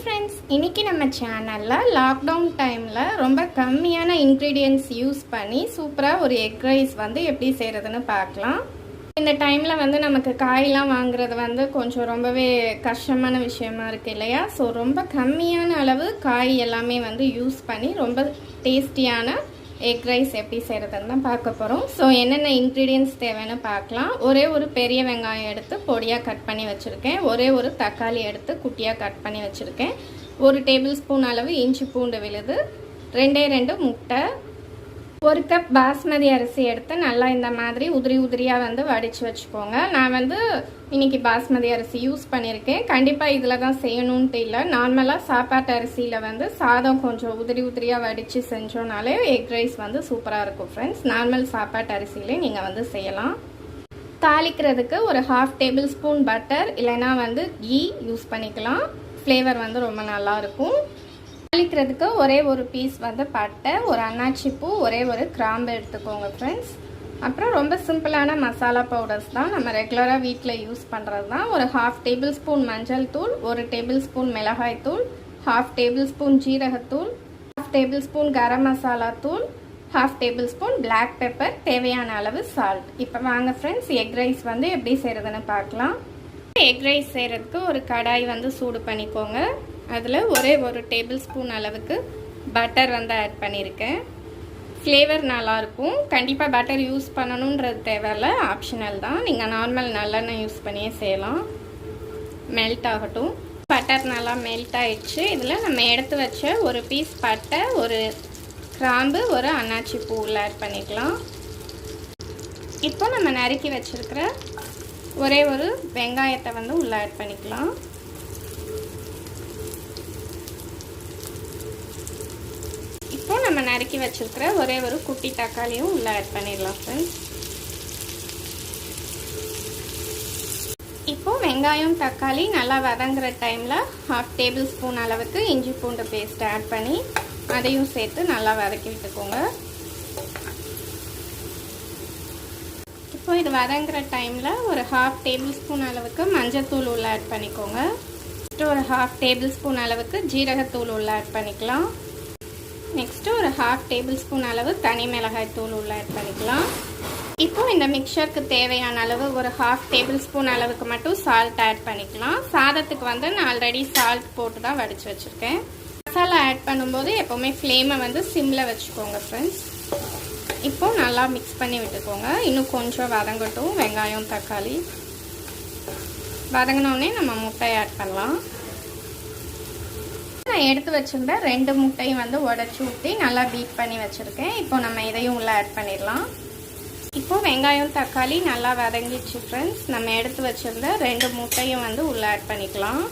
Friends इनकी நம்ம சேனல்ல லாக்டவுன் டைம்ல ரொம்ப கம்மியான இன்கிரிடியன்ட்ஸ் யூஸ் பண்ணி சூப்பரா ஒரு எக் ரைஸ் வந்து எப்படி செய்யறதுன்னு பார்க்கலாம். இந்த டைம்ல வந்து நமக்கு காய்லாம் வாங்குறது வந்து கொஞ்சம் ரொம்பவே கஷ்டமான விஷயமா இருக்கு இல்லையா? சோ ரொம்ப கம்மியான அளவு காய் எல்லாமே வந்து யூஸ் பண்ணி ரொம்ப டேஸ்டியான எக் ரைஸ் எப்படி செய்யறதுன்னு தான் பார்க்க போறோம். சோ என்னென்ன இன்கிரிடியன்ட்ஸ் தேவைன்னு பார்க்கலாம். ஒரே ஒரு பெரிய வெங்காயம் எடுத்து பொடியா கட் பண்ணி வச்சிருக்கேன். ஒரே ஒரு தக்காளி எடுத்து குட்டியா கட் பண்ணி வச்சிருக்கேன். 1 டேபிள்ஸ்பூன் அளவு இஞ்சி பூண்டு விழுது, 2 முட்டை, 1 கப் பாஸ்மதி அரிசி எடுத்து நல்லா இந்த மாதிரி உதிரியா வந்து வடிச்சு வச்சுக்கோங்க. நான் வந்து இன்னைக்கு பாஸ்மதி அரிசி யூஸ் பண்ணியிருக்கேன். கண்டிப்பாக இதில் தான் செய்யணும்ட்டு இல்லை. நார்மலாக சாப்பாட்டு அரிசியில் வந்து சாதம் கொஞ்சம் உதிரியாக வடித்து செஞ்சோனாலே எக் ரைஸ் வந்து சூப்பராக இருக்கும் ஃப்ரெண்ட்ஸ். நார்மல் சாப்பாட்டு அரிசியிலே நீங்கள் வந்து செய்யலாம். தாளிக்கிறதுக்கு ஒரு 1/2 டேபிள்ஸ்பூன் பட்டர் இல்லைனா வந்து கீ யூஸ் பண்ணிக்கலாம். ஃப்ளேவர் வந்து ரொம்ப நல்லாயிருக்கும். தாளிக்கிறதுக்கு ஒரே ஒரு பீஸ் வந்து பட்டை, ஒரு அன்னாச்சி பூ, ஒரே ஒரு கிராம்பு எடுத்துக்கோங்க ஃப்ரெண்ட்ஸ். அப்புறம் ரொம்ப சிம்பிளான மசாலா பவுடர்ஸ் தான், நம்ம ரெகுலராக வீட்டில் யூஸ் பண்ணுறது தான். ஒரு 1/2 டேபிள்ஸ்பூன் மஞ்சள் தூள், 1 டேபிள்ஸ்பூன் மிளகாய் தூள், 1/2 டேபிள்ஸ்பூன் ஜீரகத்தூள், 1/2 டேபிள்ஸ்பூன் கரம் மசாலா தூள், 1/2 டேபிள்ஸ்பூன் பிளாக் பெப்பர், தேவையான அளவு சால்ட். இப்போ வாங்க ஃப்ரெண்ட்ஸ் எக் ரைஸ் வந்து எப்படி செய்கிறதுன்னு பார்க்கலாம். எக் ரைஸ் செய்கிறதுக்கு ஒரு கடாய் வந்து சூடு பண்ணிக்கோங்க. அதில் ஒரே ஒரு டேபிள்ஸ்பூன் அளவுக்கு பட்டர் வந்து ஆட் பண்ணியிருக்கேன். ஃப்ளேவர் நல்லாயிருக்கும். கண்டிப்பாக பட்டர் யூஸ் பண்ணணுன்றது தேவையில்ல, ஆப்ஷனல் தான். நீங்கள் நார்மல் நல்லெண்ணெய் யூஸ் பண்ணியே செய்யலாம். மெல்ட் ஆகட்டும். பட்டர் நல்லா மெல்ட் ஆகிடுச்சு. இதில் நம்ம எடுத்து வச்ச ஒரு பீஸ் பட்டை, ஒரு கிராம்பு, ஒரு அன்னாச்சி பூவில் ஆட் பண்ணிக்கலாம். இப்போ நம்ம நறுக்கி வச்சுருக்கிற ஒரே ஒரு வெங்காயத்தை வந்து உள்ளே ஆட் பண்ணிக்கலாம். இப்போ நம்ம நறுக்கி வச்சிருக்கிற ஒரே ஒரு குட்டி தக்காளியும் உள்ள ஆட் பண்ணிடலாம் ஃப்ரெண்ட்ஸ். இப்போ வெங்காயம் தக்காளி நல்லா வதங்குற டைமில் 1/2 டேபிள்ஸ்பூன் அளவுக்கு இஞ்சி பூண்டு பேஸ்ட் ஆட் பண்ணி அதையும் சேர்த்து நல்லா வதக்கி விட்டுக்கோங்க. இப்போ இது வதங்குற டைமில் ஒரு 1/2 டேபிள்ஸ்பூன் அளவுக்கு மஞ்சத்தூள் உள்ள ஆட் பண்ணிக்கோங்க. ஒரு 1/2 டேபிள்ஸ்பூன் அளவுக்கு ஜீரகத்தூள் உள்ள ஆட் பண்ணிக்கலாம். நெக்ஸ்ட்டு ஒரு 1/2 டேபிள்ஸ்பூன் அளவு தனி மிளகாய் தூள் உள்ள ஆட் பண்ணிக்கலாம். இப்போ இந்த மிக்சருக்கு தேவையான அளவு ஒரு 1/2 டேபிள்ஸ்பூன் அளவுக்கு மட்டும் சால்ட் ஆட் பண்ணிக்கலாம். சாதத்துக்கு வந்து நான் ஆல்ரெடி சால்ட் போட்டு தான் வடித்து வச்சுருக்கேன். மசாலா ஆட் பண்ணும்போது எப்போவுமே ஃப்ளேமை வந்து சிம்மில் வச்சுக்கோங்க ஃப்ரெண்ட்ஸ். இப்போ நல்லா மிக்ஸ் பண்ணி விட்டுக்கோங்க. இன்னும் கொஞ்சம் வதங்கட்டும். வெங்காயம் தக்காளி வதங்கினோடனே நம்ம முட்டை ஆட் பண்ணலாம். நான் எடுத்து வச்சிருந்த 2 முட்டையும் வந்து உடச்சி ஊற்றி நல்லா பீட் பண்ணி வச்சுருக்கேன். இப்போ நம்ம இதையும் உள்ளே ஆட் பண்ணிடலாம். இப்போ வெங்காயம் தக்காளி நல்லா வதங்கிடுச்சு ஃப்ரெண்ட்ஸ். நம்ம எடுத்து வச்சிருந்த 2 முட்டையும் வந்து உள்ளே ஆட் பண்ணிக்கலாம்.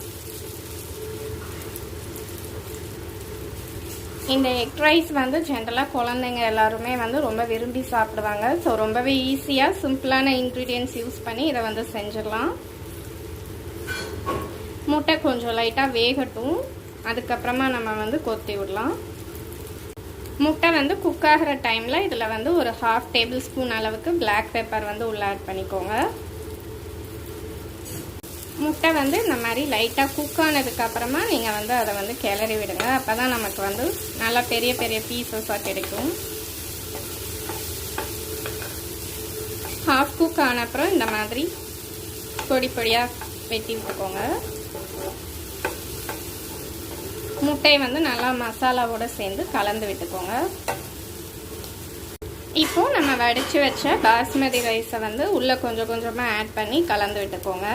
இந்த எக் ரைஸ் வந்து ஜென்ரலாக குழந்தைங்க எல்லாருமே வந்து ரொம்ப விரும்பி சாப்பிடுவாங்க. ஸோ ரொம்பவே ஈஸியாக சிம்பிளான இன்க்ரீடியன்ட்ஸ் யூஸ் பண்ணி இதை வந்து செஞ்சிடலாம். முட்டை கொஞ்சம் லைட்டாக வேகட்டும். அதுக்கப்புறமா நம்ம வந்து கொத்தி விடலாம். முட்டை வந்து குக் ஆகிற டைமில் இதில் வந்து ஒரு 1/2 டேபிள்ஸ்பூன் அளவுக்கு பிளாக் பெப்பர் வந்து உள்ளே ஆட் பண்ணிக்கோங்க. முட்டை வந்து இந்த மாதிரி லைட்டாக குக் ஆனதுக்கப்புறமா நீங்கள் வந்து அதை வந்து கிளறி விடுங்க. அப்போ தான் நமக்கு வந்து நல்லா பெரிய பெரிய பீசஸாக கிடைக்கும். ஹாஃப் குக் ஆன அப்புறம் இந்த மாதிரி பொடி பொடியாக வெட்டி விட்டுக்கோங்க. முட்டையை வந்து நல்லா மசாலாவோட சேர்ந்து கலந்து விட்டுக்கோங்க. இப்போ நம்ம வடித்து வச்ச பாஸ்மதி ரைஸை வந்து உள்ளே கொஞ்சம் கொஞ்சமாக ஆட் பண்ணி கலந்து விட்டுக்கோங்க.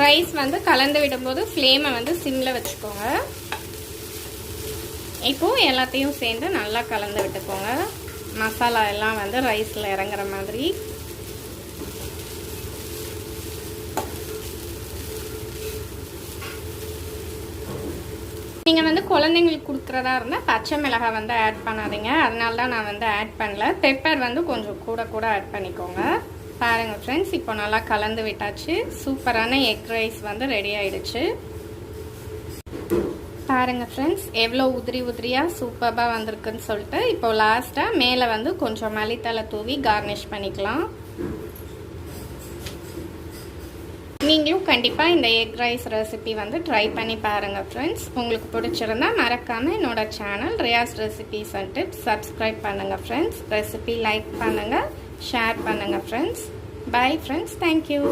ரைஸ் வந்து கலந்து விடும்போது ஃப்ளேமை வந்து சிம்மில் வச்சுக்கோங்க. இப்போது எல்லாத்தையும் சேர்ந்து நல்லா கலந்து விட்டுக்கோங்க. மசாலா எல்லாம் வந்து ரைஸில் இறங்குற மாதிரி. நீங்கள் வந்து குழந்தைங்களுக்கு கொடுக்குறதா இருந்தால் பச்சை மிளகாய் வந்து ஆட் பண்ணாதீங்க. அதனால தான் நான் வந்து ஆட் பண்ணல. பெப்பர் வந்து கொஞ்சம் கூட ஆட் பண்ணிக்கோங்க. பாருங்கள் ஃப்ரெண்ட்ஸ், இப்போ நல்லா கலந்து விட்டாச்சு. சூப்பரான எக் ரைஸ் வந்து ரெடி ஆயிடுச்சு. பாருங்கள் ஃப்ரெண்ட்ஸ் எவ்வளோ உதிரி உதிரியாக சூப்பராக வந்திருக்குன்னு சொல்லிட்டு. இப்போ லாஸ்ட்டாக மேலே வந்து கொஞ்சம் மல்லித்தலை தூவி கார்னிஷ் பண்ணிக்கலாம். நீங்களும் கண்டிப்பாக இந்த எக் ரைஸ் ரெசிபி வந்து ட்ரை பண்ணி பாருங்கள் ஃப்ரெண்ட்ஸ். உங்களுக்கு பிடிச்சிருந்தா மறக்காமல் என்னோட channel Riyaz recipes and tips subscribe பண்ணுங்கள் ஃப்ரெண்ட்ஸ். ரெசிபி லைக் பண்ணுங்கள், ஷேர் பண்ணுங்கள் ஃப்ரெண்ட்ஸ். Bye friends, thank you.